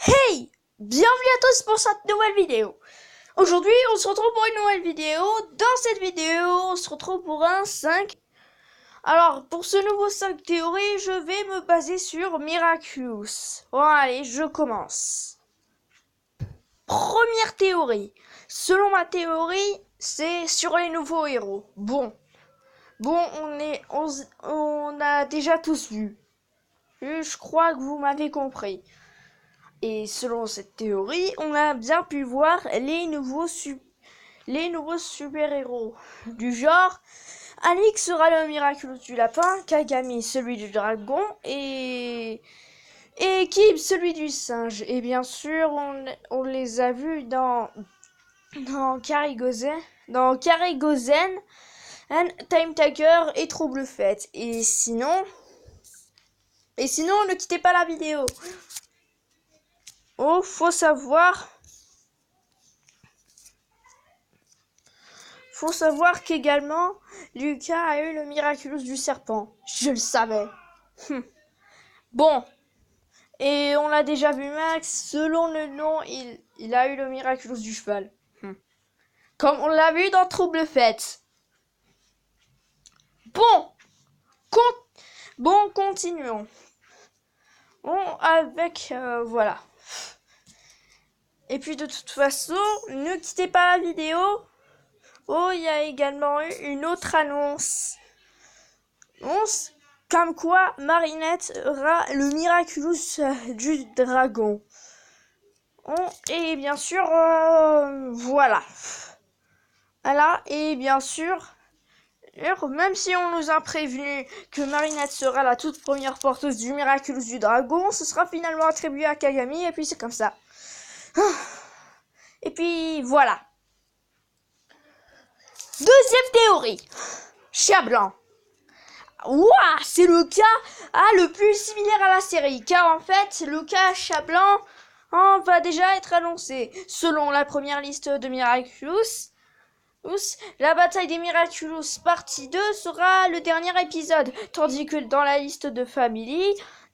Hey! Bienvenue à tous pour cette nouvelle vidéo. Aujourd'hui, on se retrouve pour une nouvelle vidéo. Dans cette vidéo, on se retrouve pour un 5. Alors, pour ce nouveau 5 théories, je vais me baser sur Miraculous. Bon, allez, je commence. Première théorie. Selon ma théorie, c'est sur les nouveaux héros. Bon, on a déjà tous vu. Je crois que vous m'avez compris. Et selon cette théorie, on a bien pu voir les nouveaux super-héros. Du genre, Alix sera le Miraculous du lapin, Kagami celui du dragon et Kib celui du singe. Et bien sûr, on les a vus dans Karigozen, Time Taker et Trouble Fête. Et sinon, ne quittez pas la vidéo. Oh, faut savoir qu'également, Lucas a eu le Miraculous du serpent. Je le savais. Bon. Et on l'a déjà vu, Max. Selon le nom, il a eu le Miraculous du cheval. Comme on l'a vu dans Trouble Fête. Bon. Continuons. Bon, avec... voilà. Et puis de toute façon, ne quittez pas la vidéo. Oh, il y a également eu une autre annonce. Comme quoi Marinette aura le Miraculous du dragon. Et bien sûr, voilà. Et bien sûr, même si on nous a prévenu que Marinette sera la toute première porteuse du Miraculous du dragon, ce sera finalement attribué à Kagami, et puis c'est comme ça. Et puis voilà. Deuxième théorie. Chat blanc. Ouah, c'est le cas le plus similaire à la série, car en fait, le cas Chat blanc va déjà être annoncé. Selon la première liste de Miraculous, la bataille des Miraculous partie 2 sera le dernier épisode, tandis que dans la liste de Family,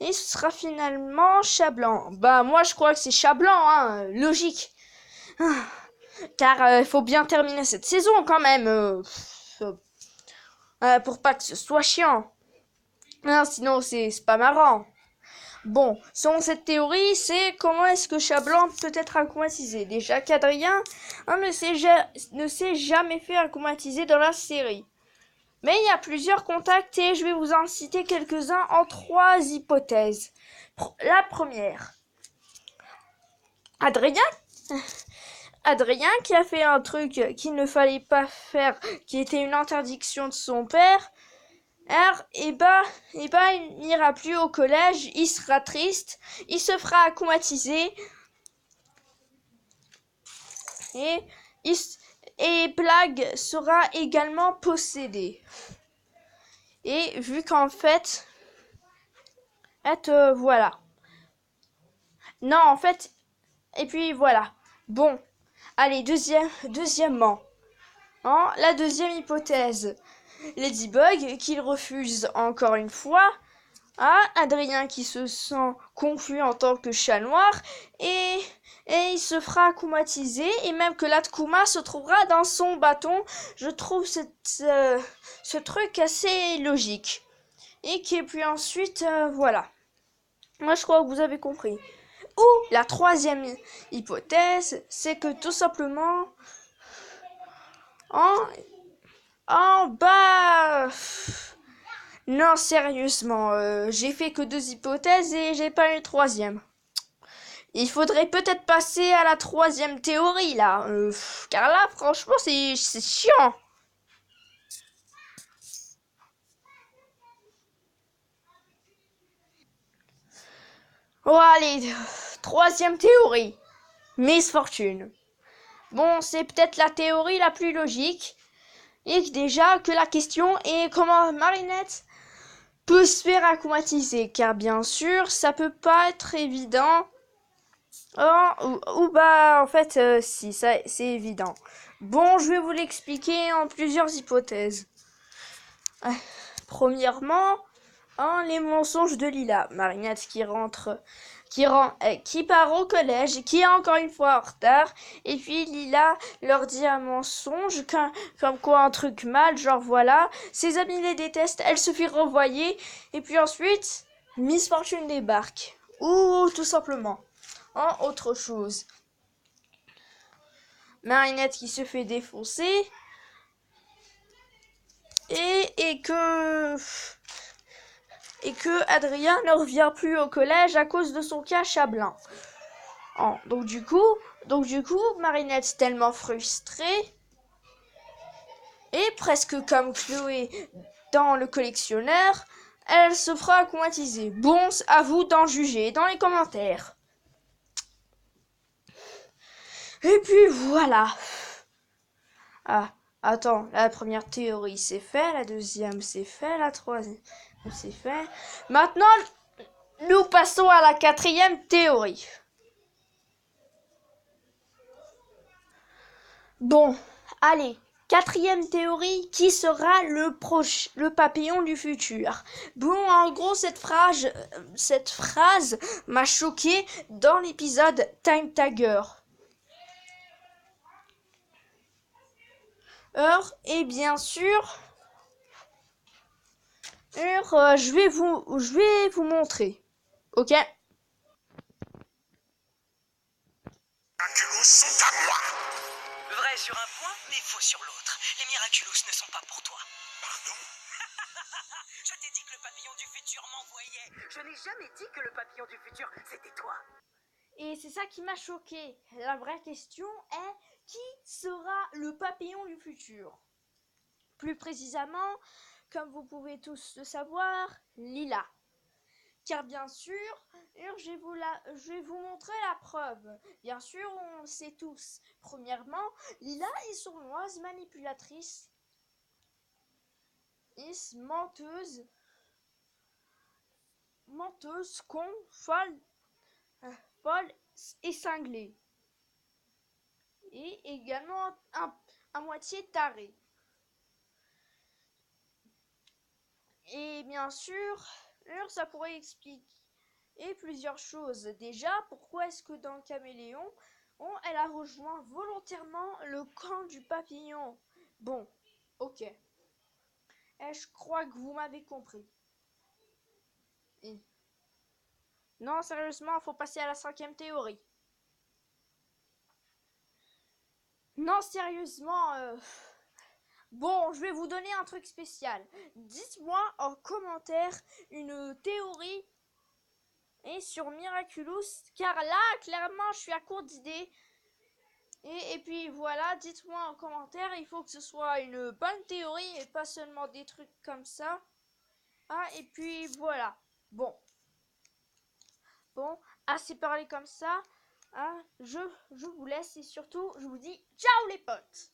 ce sera finalement Chat blanc. Bah moi je crois que c'est Chat blanc, logique. Car il faut bien terminer cette saison quand même. Pour pas que ce soit chiant. Sinon, c'est pas marrant. Bon, selon cette théorie, c'est comment est-ce que Chat blanc peut être aquatisé. Déjà qu'Adrien ne s'est jamais fait aquatiser dans la série. Mais il y a plusieurs contacts et je vais vous en citer quelques-uns en 3 hypothèses. La première. Adrien qui a fait un truc qu'il ne fallait pas faire, qui était une interdiction de son père. Il n'ira plus au collège, il sera triste, il se fera aquatiser et Plague sera également possédé. Et vu qu'en fait, voilà. Non, en fait, et puis voilà. Bon, allez, deuxièmement, la deuxième hypothèse. Ladybug qu'il refuse encore une fois. Adrien qui se sent confus en tant que chat noir et il se fera akumatiser et même que l'Atkuma se trouvera dans son bâton. Je trouve ce truc assez logique. Et puis ensuite, voilà. Moi je crois que vous avez compris. Ou la troisième hypothèse, c'est que tout simplement non, sérieusement, j'ai fait que 2 hypothèses et j'ai pas eu 3e. Il faudrait peut-être passer à la 3e théorie, là. Car là, franchement, c'est chiant. Oh, allez, 3e théorie. Miss Fortune. Bon, c'est peut-être la théorie la plus logique. Et déjà que la question est comment Marinette peut se faire aquatiser, car bien sûr ça peut pas être évident. En fait si, ça c'est évident. Bon, je vais vous l'expliquer en plusieurs hypothèses. Premièrement, les mensonges de Lila. Marinette qui qui part au collège, qui est encore une fois en retard. Et puis Lila leur dit un mensonge, comme quoi un truc mal, genre voilà. Ses amis les détestent, elle se fait renvoyer. Et puis ensuite, Miss Fortune débarque. Ou tout simplement, en autre chose. Marinette qui se fait défoncer. Et que Adrien ne revient plus au collège à cause de son cas Chablin. Donc du coup, Marinette tellement frustrée, et presque comme Chloé dans Le Collectionneur, elle se fera commatiser. Bon, à vous d'en juger dans les commentaires. Et puis voilà. Ah, attends, la première théorie c'est fait, la deuxième c'est fait, la troisième c'est fait. Maintenant, nous passons à la quatrième théorie. Bon, allez, quatrième théorie, qui sera le papillon du futur? Bon, en gros, cette phrase m'a choqué dans l'épisode Time Tiger. Et bien sûr, je vais vous montrer. Ok? Miraculous sont à moi. Vrai sur un point, mais faux sur l'autre. Les Miraculous ne sont pas pour toi. Pardon? Je t'ai dit que le papillon du futur m'envoyait. Je n'ai jamais dit que le papillon du futur, c'était toi. Et c'est ça qui m'a choqué. La vraie question est, qui sera le papillon du futur? Plus précisément, comme vous pouvez tous le savoir, Lila. Car bien sûr, je vais vous montrer la preuve. Bien sûr, on le sait tous. Premièrement, Lila est sournoise, manipulatrice, menteuse, con, folle et cinglée. Et également à moitié tarée. Et bien sûr, ça pourrait expliquer plusieurs choses. Déjà, pourquoi est-ce que dans Caméléon, elle a rejoint volontairement le camp du papillon? Bon, ok. Je crois que vous m'avez compris. Non, sérieusement, il faut passer à la cinquième théorie. Non, sérieusement, Bon, je vais vous donner un truc spécial. Dites-moi en commentaire une théorie sur Miraculous, car là, clairement, je suis à court d'idées. Et puis voilà, dites-moi en commentaire, il faut que ce soit une bonne théorie et pas seulement des trucs comme ça. Et puis voilà. Bon, assez parlé comme ça. Je vous laisse et surtout, je vous dis ciao les potes.